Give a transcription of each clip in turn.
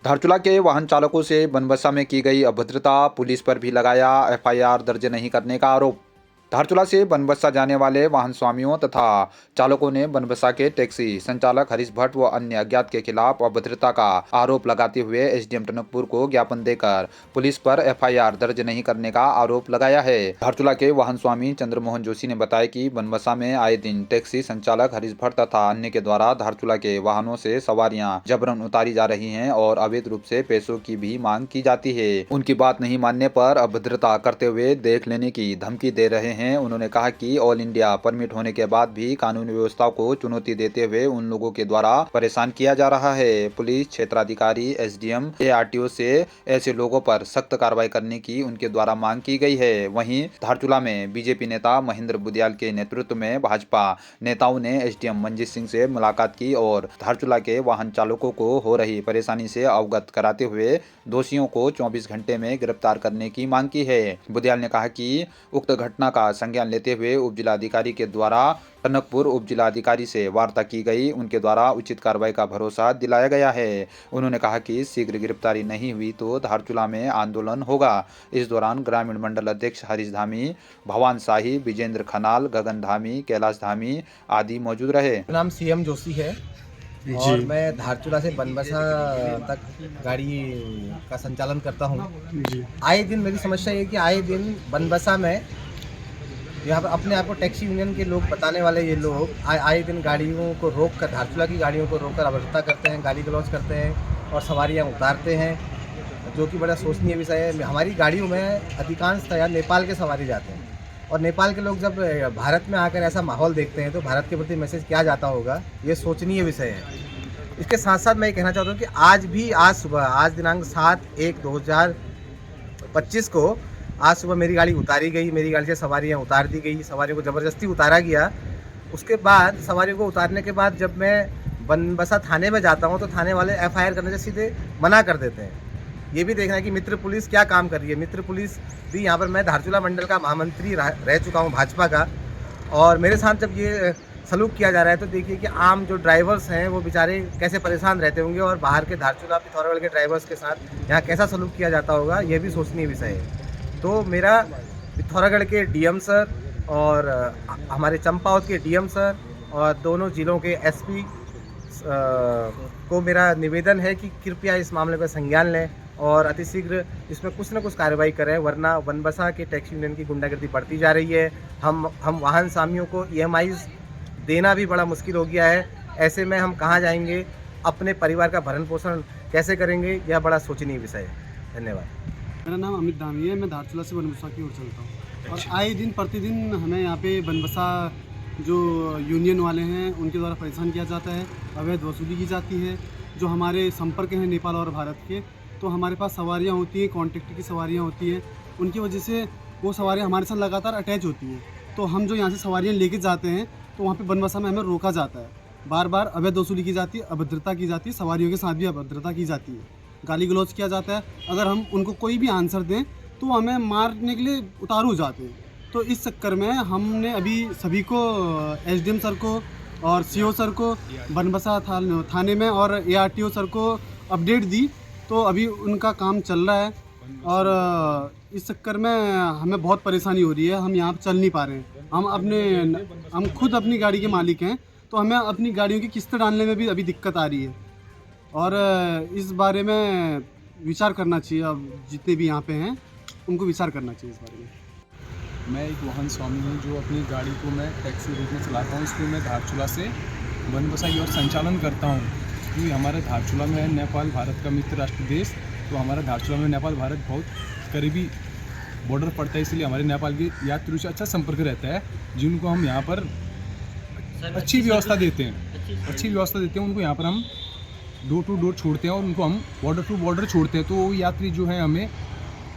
धारचूला के वाहन चालकों से बनबसा में की गई अभद्रता, पुलिस पर भी लगाया एफआईआर दर्ज नहीं करने का आरोप। धारचूला से बनबसा जाने वाले वाहन स्वामियों तथा चालकों ने बनबसा के टैक्सी संचालक हरीश भट्ट व अन्य अज्ञात के खिलाफ अभद्रता का आरोप लगाते हुए एसडीएम टनकपुर को ज्ञापन देकर पुलिस पर एफआईआर दर्ज नहीं करने का आरोप लगाया है। धारचूला के वाहन स्वामी चंद्रमोहन जोशी ने बताया कि बनबसा में आए दिन टैक्सी संचालक हरीश भट्ट तथा अन्य के द्वारा धारचूला के वाहनों से सवारियां जबरन उतारी जा रही हैं और अवैध रूप से पैसों की भी मांग की जाती है। उनकी बात नहीं मानने पर अभद्रता करते हुए देख लेने की धमकी दे रहे हैं। उन्होंने कहा कि ऑल इंडिया परमिट होने के बाद भी कानूनी व्यवस्था को चुनौती देते हुए उन लोगों के द्वारा परेशान किया जा रहा है। पुलिस क्षेत्राधिकारी एसडीएम एआरटीओ से ऐसे लोगों पर सख्त कार्रवाई करने की उनके द्वारा मांग की गई है। वहीं धारचूला में बीजेपी नेता महेंद्र बुदियाल के नेतृत्व में भाजपा नेताओं ने एसडीएम मंजीत सिंह से मुलाकात की और धारचूला के वाहन चालकों को हो रही परेशानी से अवगत कराते हुए दोषियों को 24 घंटे में गिरफ्तार करने की मांग की है। बुदियाल ने कहा कि उक्त घटना का संज्ञान लेते हुए उप जिलाधिकारी के द्वारा टनकपुर उप जिलाधिकारी से वार्ता की गई, उनके द्वारा उचित कार्रवाई का भरोसा दिलाया गया है। उन्होंने कहा कि शीघ्र गिरफ्तारी नहीं हुई तो धारचूला में आंदोलन होगा। इस दौरान ग्रामीण मंडल अध्यक्ष हरीश धामी, भवान शाही, विजेंद्र खनाल, गगन धामी, कैलाश धामी आदि मौजूद रहे। नाम सीएम जोशी है और मैं धारचूला से बनबसा तक गाड़ी का संचालन करता हूँ। आए दिन मेरी समस्या ये कि आए दिन बनबसा में यहाँ पर अपने आप को टैक्सी यूनियन के लोग बताने वाले ये लोग आए दिन गाड़ियों को रोक कर, धारचूला की गाड़ियों को रोक कर अभद्रता करते हैं, गाली गलौज करते हैं और सवारियाँ उतारते हैं, जो कि बड़ा सोचनीय विषय है। हमारी गाड़ियों में अधिकांशतः नेपाल के सवारी जाते हैं और नेपाल के लोग जब भारत में आकर ऐसा माहौल देखते हैं तो भारत के प्रति मैसेज क्या जाता होगा, ये सोचनीय विषय है। इसके साथ साथ मैं ये कहना चाहता हूँ कि आज सुबह, आज दिनांक 7/1/2025 को आज सुबह मेरी गाड़ी उतारी गई, मेरी गाड़ी से सवारियाँ उतार दी गई, सवारियों को ज़बरदस्ती उतारा गया। उसके बाद सवारियों को उतारने के बाद जब मैं बनबसा थाने में जाता हूँ तो थाने वाले एफआईआर करने से सीधे मना कर देते हैं। ये भी देखना है कि मित्र पुलिस क्या काम कर रही है। मित्र पुलिस भी यहाँ पर, मैं धारचूला मंडल का महामंत्री रह चुका हूँ भाजपा का, और मेरे साथ जब ये सलूक किया जा रहा है तो देखिए कि आम जो ड्राइवर्स हैं वो बेचारे कैसे परेशान रहते होंगे और बाहर के धारचूला पिथौरागढ़ के ड्राइवर्स के साथ यहाँ कैसा सलूक किया जाता होगा, ये भी सोचनीय विषय है। तो मेरा पिथौरागढ़ के डीएम सर और हमारे चंपावत के डीएम सर और दोनों जिलों के एसपी को मेरा निवेदन है कि कृपया इस मामले पर संज्ञान लें और अतिशीघ्र इसमें कुछ न कुछ कार्रवाई करें, वरना बनबसा के टैक्सी यूनियन की गुंडागर्दी बढ़ती जा रही है। हम वाहन स्वामियों को ईएमआईज़ देना भी बड़ा मुश्किल हो गया है। ऐसे में हम कहाँ जाएंगे, अपने परिवार का भरण पोषण कैसे करेंगे, यह बड़ा सोचनीय विषय है। धन्यवाद। मेरा नाम अमित धामी है, मैं धारचूला से बनबसा की ओर चलता हूँ और आए दिन प्रतिदिन हमें यहाँ पे बनबसा जो यूनियन वाले हैं उनके द्वारा परेशान किया जाता है, अवैध वसूली की जाती है। जो हमारे संपर्क हैं नेपाल और भारत के, तो हमारे पास सवारियाँ होती हैं, कॉन्ट्रैक्ट की सवारियाँ होती हैं, उनकी वजह से वो सवारियाँ हमारे साथ लगातार अटैच होती हैं। तो हम जो यहाँ से सवारियाँ लेके जाते हैं तो वहाँ पे बनबसा में हमें रोका जाता है, बार बार अवैध वसूली की जाती है, अभद्रता की जाती है, सवारियों के साथ भी अभद्रता की जाती है, गाली गलौज किया जाता है। अगर हम उनको कोई भी आंसर दें तो हमें मारने के लिए उतारू हो जाते हैं। तो इस चक्कर में हमने अभी सभी को, एसडीएम सर को और सीओ सर को बनबसा थाने में और एआरटीओ सर को अपडेट दी, तो अभी उनका काम चल रहा है और इस चक्कर में हमें बहुत परेशानी हो रही है। हम यहाँ चल नहीं पा रहे हैं। हम खुद अपनी गाड़ी के मालिक हैं, तो हमें अपनी गाड़ियों की किस्त डालने में भी अभी दिक्कत आ रही है और इस बारे में विचार करना चाहिए। अब जितने भी यहाँ पे हैं उनको विचार करना चाहिए इस बारे में। मैं एक वाहन स्वामी हूँ जो अपनी गाड़ी को मैं टैक्सी रूप में चलाता हूँ। इसको मैं धारचूला से बनबसा की ओर संचालन करता हूँ, क्योंकि हमारे धारचूला में है नेपाल भारत का मित्र राष्ट्र देश। तो हमारा धारचूला में नेपाल भारत बहुत करीबी बॉर्डर पड़ता है, इसलिए हमारे नेपाल के यात्रियों से अच्छा संपर्क रहता है, जिनको हम यहाँ पर अच्छी व्यवस्था देते हैं। उनको यहाँ पर हम डोर टू डोर छोड़ते हैं और उनको हम बॉर्डर टू बॉर्डर छोड़ते हैं। तो वो यात्री जो है हमें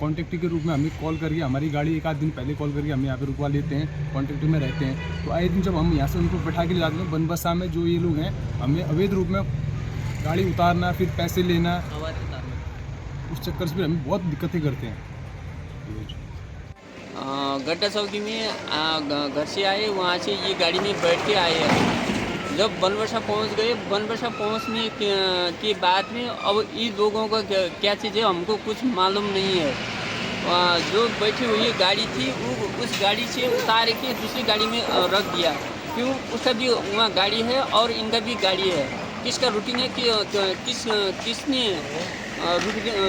कॉन्टैक्ट के रूप में हमें कॉल करके, हमारी गाड़ी एक आध दिन पहले कॉल करके हमें यहाँ पे रुकवा लेते हैं, कॉन्टैक्ट में रहते हैं। तो आए दिन जब हम यहाँ से उनको बैठा के ले जाते हैं बनबसा में, जो ये लोग हैं हमें अवैध रूप में गाड़ी उतारना, फिर पैसे लेना, उस चक्कर से भी हमें बहुत दिक्कतें करते हैं। गड्ढा चौकी में घर से आए, वहाँ से ये गाड़ी में बैठ के आए हैं। जब बनबसा पहुंच गए, बनबसा पहुंचने के बाद में अब इन लोगों का क्या चीज़ है हमको कुछ मालूम नहीं है। जो बैठी हुई गाड़ी थी वो उस गाड़ी से उतार के दूसरी गाड़ी में रख दिया। क्यों? उसका भी वहाँ गाड़ी है और इनका भी गाड़ी है। किसका रूटीन है कि किसने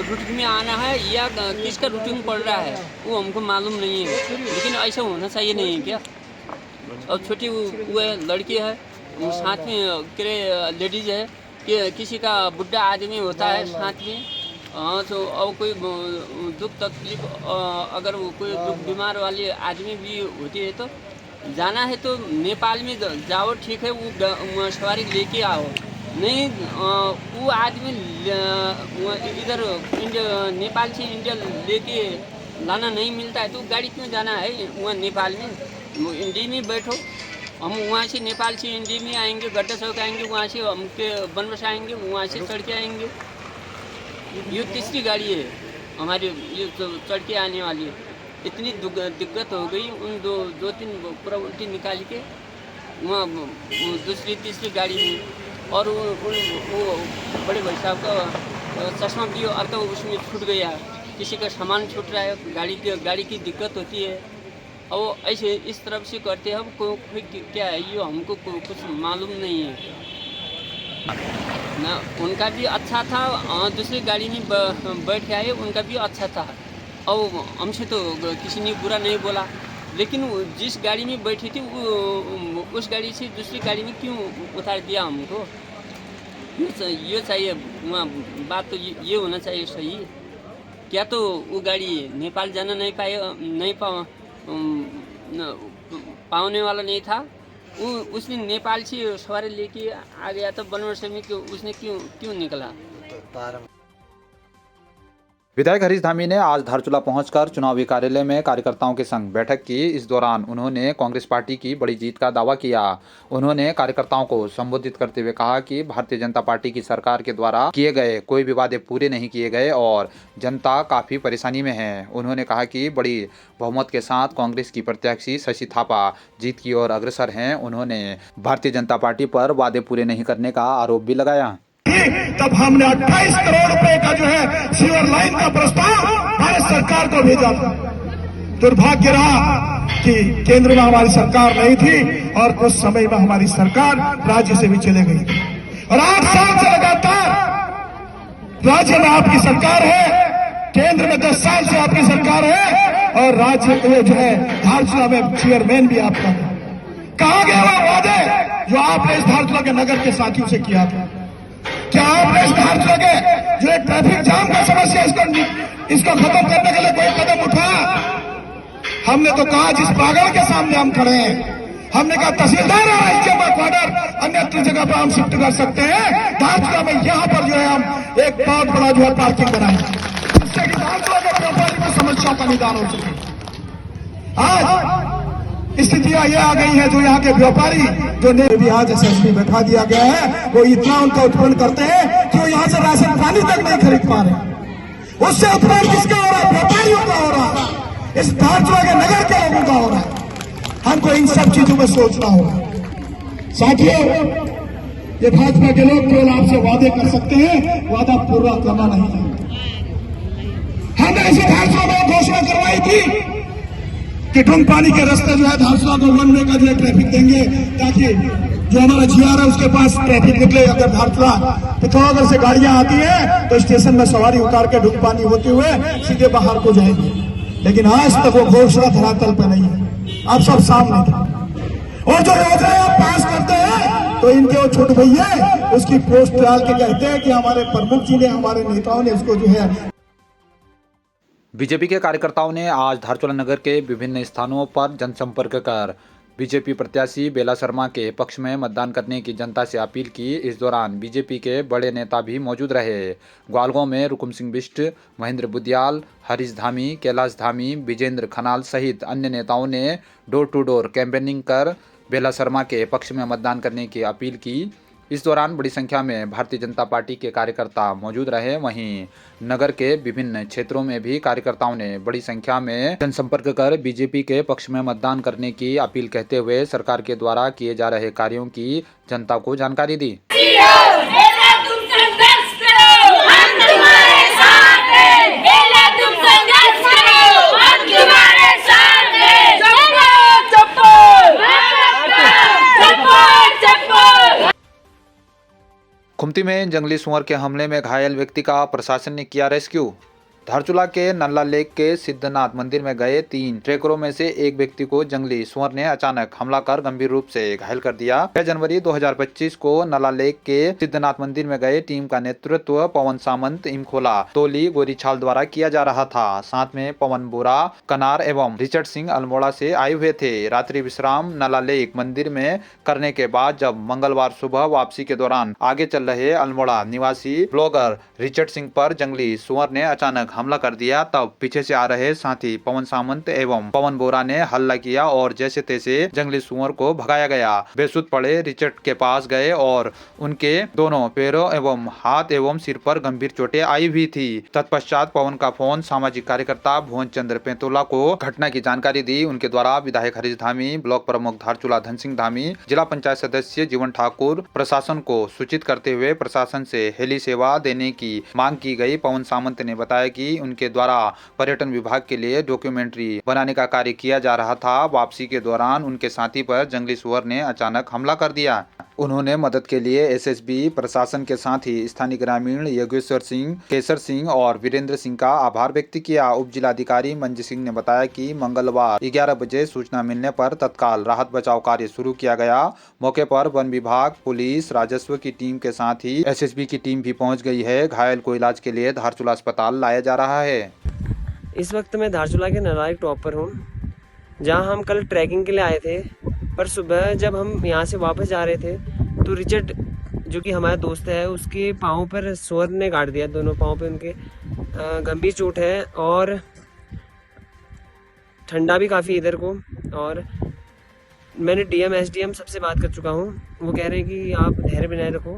रूटीन में आना है या किसका रूटीन पड़ रहा है वो हमको मालूम नहीं है। लेकिन ऐसा होना चाहिए नहीं है क्या? और छोटी वो है, लड़की है, वो साथ में करे लेडीज है कि किसी का बुढ़ा आदमी होता है साथ में। हाँ, तो और कोई दुख तकलीफ अगर वो कोई दुख बीमार वाली आदमी भी होती है तो जाना है तो नेपाल में जाओ, ठीक है, वो सवारी लेके आओ। नहीं वो आदमी इधर इंडिया नेपाल से इंडिया लेके लाना नहीं मिलता है तो गाड़ी क्यों जाना है वहाँ नेपाल में? इंडिया में बैठो, हम वहाँ से नेपाल से इंडिया में आएंगे, गड्ढा चौक आएंगे, वहाँ से हम के बनबसा आएंगे, वहाँ से चढ़ के आएंगे। ये तीसरी गाड़ी है हमारी ये चढ़ के आने वाली है। इतनी दिक्कत हो गई, उन दो तीन पूरा उल्टी निकाल के वहाँ दूसरी तीसरी गाड़ी में। और वो बड़े भाई साहब का चश्मा भी और तो उसमें छूट गया, किसी का सामान छूट रहा है, गाड़ी की दिक्कत होती है। और ऐसे इस तरफ से करते हैं, हम क्या है ये हमको कुछ मालूम नहीं है ना। उनका भी अच्छा था, दूसरी गाड़ी में बैठ के आए, उनका भी अच्छा था और हमसे तो किसी ने बुरा नहीं बोला। लेकिन जिस गाड़ी में बैठी थी वो उस गाड़ी से दूसरी गाड़ी में क्यों उतार दिया हमको? ये चाहिए वहाँ बात तो ये होना चाहिए सही। क्या तो वो गाड़ी नेपाल जाना नहीं पाने वाला नहीं था, उसने नेपाल से सवारी लेके आ गया था बनबसा में, उसने क्यों निकला? विधायक हरीश धामी ने आज धारचूला पहुंचकर चुनावी कार्यालय में कार्यकर्ताओं के संग बैठक की। इस दौरान उन्होंने कांग्रेस पार्टी की बड़ी जीत का दावा किया। उन्होंने कार्यकर्ताओं को संबोधित करते हुए कहा कि भारतीय जनता पार्टी की सरकार के द्वारा किए गए कोई भी वादे पूरे नहीं किए गए और जनता काफी परेशानी में है। उन्होंने कहा कि बड़ी बहुमत के साथ कांग्रेस की प्रत्याशी शशि थापा जीत की ओर अग्रसर हैं। उन्होंने भारतीय जनता पार्टी पर वादे पूरे नहीं करने का आरोप भी लगाया। तब हमने 28 करोड़ रुपए का जो है सीवर लाइन का प्रस्ताव भारत सरकार को भेजा था। दुर्भाग्य रहा कि केंद्र में हमारी सरकार नहीं थी और कुछ समय में हमारी सरकार राज्य से भी चले गई थी और 8 साल से लगातार राज्य में आपकी सरकार है, केंद्र में 10 साल से आपकी सरकार है और राज्य में जो है धारचूला में चेयरमैन भी आपका है। कहां गए वो वादे जो आपने इस धारचूला के नगर के साथियों से किया था? क्या आपने इस धारचूला के जो एक ट्रैफिक जाम का समस्या इसको खत्म करने के लिए कोई कदम उठाया? हमने तो कहा जिस पागल के सामने हम खड़े हैं, हमने कहा तहसीलदार और एसडीएम क्वार्टर अन्यत्र जगह पर हम शिफ्ट कर सकते हैं, धारचूला में यहाँ पर जो है हम एक बहुत बड़ा जो है पार्किंग बनाएंगे जिससे कि धारचूला के व्यापारी की समस्याओं का निदान हो सके। आज स्थितियां ये आ गई है जो यहाँ के व्यापारी जो भी आज एसएसपी बैठा दिया गया है वो इतना उनका उत्पन्न करते हैं कि वो यहाँ से राशन पानी तक नहीं खरीद पा रहे। उससे उत्पन्न किसका हो रहा है? व्यापारियों का हो रहा है, इस धारचूला के नगर के लोगों का हो रहा है। हमको इन सब चीजों में सोचना होगा। साथियों, ये भाजपा के लोग केवल आपसे वादे कर सकते हैं, वादा पूरा करना नहीं है। हमने ऐसे धारचूला में घोषणा करवाई थी कि ढूंढ पानी के रास्ते जो है धारचूला को 1 वे का जो है ट्रैफिक देंगे ताकि जो हमारा जीआर है उसके पास ट्रैफिक निकले। अगर धारचूला पिथौरागढ़ से गाड़ियां आती है तो स्टेशन में सवारी उतार के ढूंढ पानी होते हुए सीधे बाहर को जाएंगे, लेकिन आज तक वो घोषणा धरातल पर नहीं है। आप सब सामने थे और जो योजनाएं आप पास करते हैं तो इनके वो छोटे भैया उसकी पोस्ट डाल के कहते हैं कि हमारे प्रमुख जी ने, हमारे नेताओं ने उसको जो है। बीजेपी के कार्यकर्ताओं ने आज धारचूला नगर के विभिन्न स्थानों पर जनसंपर्क कर बीजेपी प्रत्याशी बेला शर्मा के पक्ष में मतदान करने की जनता से अपील की। इस दौरान बीजेपी के बड़े नेता भी मौजूद रहे। ग्वालगांव में रुकुम सिंह बिष्ट, महेंद्र बुदियाल, हरीश धामी, कैलाश धामी, विजेंद्र खनाल सहित अन्य नेताओं ने डोर टू डोर कैंपेनिंग कर बेला शर्मा के पक्ष में मतदान करने की अपील की। इस दौरान बड़ी संख्या में भारतीय जनता पार्टी के कार्यकर्ता मौजूद रहे। वहीं नगर के विभिन्न क्षेत्रों में भी कार्यकर्ताओं ने बड़ी संख्या में जनसंपर्क कर बीजेपी के पक्ष में मतदान करने की अपील करते हुए सरकार के द्वारा किए जा रहे कार्यों की जनता को जानकारी दी। खुमती में जंगली सुअर के हमले में घायल व्यक्ति का प्रशासन ने किया रेस्क्यू। धारचूला के नल्ला लेक के सिद्धनाथ मंदिर में गए 3 ट्रेकरों में से एक व्यक्ति को जंगली सुअर ने अचानक हमला कर गंभीर रूप से घायल कर दिया। 6 जनवरी 2025 को नल्ला लेक के सिद्धनाथ मंदिर में गए टीम का नेतृत्व पवन सामंत, इमखोला, तोली, गोरीछाल द्वारा किया जा रहा था। साथ में पवन बोरा, कनार एवं रिचर्ड सिंह अल्मोड़ा से आए हुए थे। रात्रि विश्राम नल्ला लेक मंदिर में करने के बाद जब मंगलवार सुबह वापसी के दौरान आगे चल रहे अल्मोड़ा निवासी ब्लॉगर रिचर्ड सिंह पर जंगली सुअर ने अचानक हमला कर दिया, तब पीछे से आ रहे साथी पवन सामंत एवं पवन बोरा ने हल्ला किया और जैसे तैसे जंगली सुअर को भगाया गया। बेसुध पड़े रिचर्ड के पास गए और उनके दोनों पैरों एवं हाथ एवं सिर पर गंभीर चोटें आई हुई थी। तत्पश्चात पवन का फोन सामाजिक कार्यकर्ता भुवन चंद्र पेंतोला को घटना की जानकारी दी। उनके द्वारा विधायक हरीश धामी, ब्लॉक प्रमुख धारचूला धन सिंह धामी, जिला पंचायत सदस्य जीवन ठाकुर प्रशासन को सूचित करते हुए प्रशासन से हेली सेवा देने की मांग की गई। पवन सामंत ने बताया कि उनके द्वारा पर्यटन विभाग के लिए डॉक्यूमेंट्री बनाने का कार्य किया जा रहा था। वापसी के दौरान उनके साथी पर जंगली सुअर ने अचानक हमला कर दिया। उन्होंने मदद के लिए एसएसबी प्रशासन के साथ ही स्थानीय ग्रामीण योगेश्वर सिंह, केसर सिंह और वीरेंद्र सिंह का आभार व्यक्त किया। उप जिलाधिकारी मंजी सिंह ने बताया कि मंगलवार 11 बजे सूचना मिलने पर तत्काल राहत बचाव कार्य शुरू किया गया। मौके पर वन विभाग, पुलिस, राजस्व की टीम के साथ ही एसएसबी की टीम भी पहुंच गई है। घायल को इलाज के लिए धारचूला अस्पताल लाया जा रहा है। इस वक्त मैं धारचूला के नलायक टॉप पर हूँ, जहाँ हम कल ट्रैकिंग के लिए आए थे। पर सुबह जब हम यहाँ से वापस जा रहे थे तो रिचर्ड, जो कि हमारा दोस्त है, उसके पाँव पर सुअर ने काट दिया। दोनों पाँव पे उनके गंभीर चोट है और ठंडा भी काफ़ी इधर को। और मैंने डीएम, एसडीएम सबसे बात कर चुका हूँ। वो कह रहे हैं कि आप धैर्य बनाए रखो,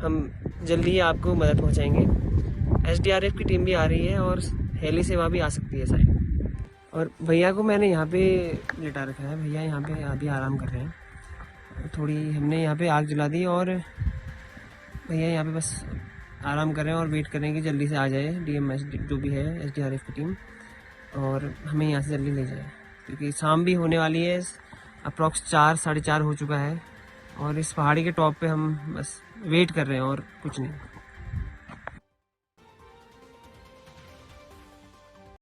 हम जल्दी ही आपको मदद पहुँचाएंगे। एसडीआरएफ की टीम भी आ रही है और हेली सेवा भी आ सकती है साइड। और भैया को मैंने यहाँ पे लिटा रखा है। भैया यहाँ पे अभी आराम कर रहे हैं। थोड़ी हमने यहाँ पे आग जला दी और भैया यहाँ पे बस आराम कर रहे हैं और वेट कर रहे हैं कि जल्दी से आ जाए डीएम, जो भी है एसडीआरएफ की टीम, और हमें यहाँ से जल्दी ले जाए, क्योंकि शाम भी होने वाली है। अप्रॉक्स 4, 4:30 हो चुका है और इस पहाड़ी के टॉप पे हम बस वेट कर रहे हैं और कुछ नहीं।